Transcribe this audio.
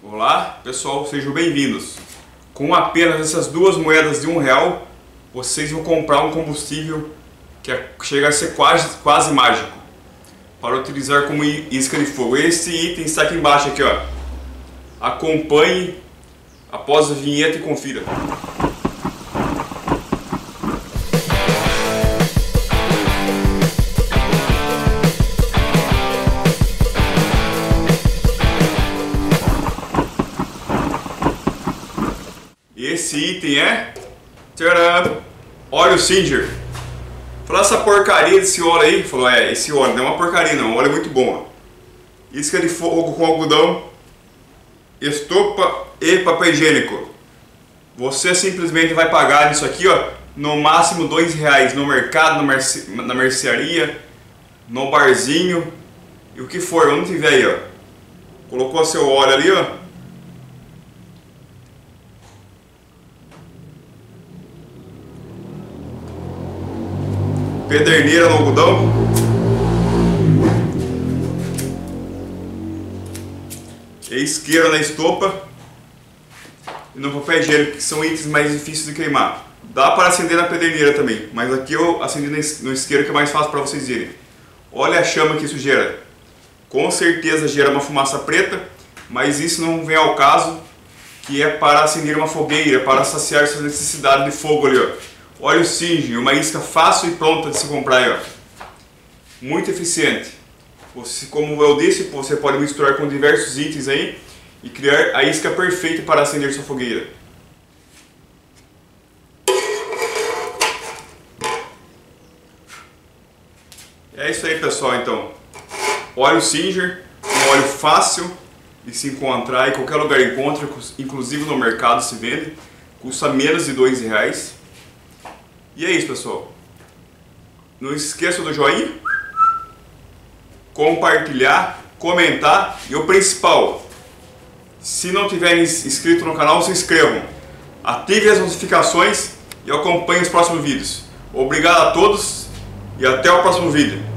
Olá pessoal, sejam bem-vindos. Com apenas essas duas moedas de R$1, vocês vão comprar um combustível que chega a ser quase mágico para utilizar como isca de fogo. Esse item está aqui embaixo, aqui, ó. Acompanhe após a vinheta e confira. Esse item é tcharam, óleo Singer. Falou essa porcaria desse óleo aí, falou, esse óleo não é uma porcaria não, o óleo é muito bom. Ó. Isca de fogo com algodão, estopa e papel higiênico. Você simplesmente vai pagar isso aqui, ó, no máximo R$2 no mercado, na mercearia, no barzinho e o que for, onde tiver aí, ó. Colocou seu óleo ali, ó. Pederneira no algodão, e isqueiro na estopa e no papel higiênico, que são itens mais difíceis de queimar. Dá para acender na pederneira também, mas aqui eu acendi no isqueiro, que é mais fácil para vocês verem. Olha a chama que isso gera. Com certeza gera uma fumaça preta, mas isso não vem ao caso, que é para acender uma fogueira, para saciar sua necessidade de fogo ali, ó. Óleo Singer, uma isca fácil e pronta de se comprar aí, ó. Muito eficiente. Como eu disse, você pode misturar com diversos itens aí e criar a isca perfeita para acender sua fogueira. É isso aí, pessoal, então. Óleo Singer, um óleo fácil de se encontrar, em qualquer lugar encontra, inclusive no mercado se vende. Custa menos de R$2. E é isso, pessoal. Não esqueça do joinha, compartilhar, comentar e o principal, se não tiverem inscrito no canal, se inscrevam, ativem as notificações e acompanhem os próximos vídeos. Obrigado a todos e até o próximo vídeo.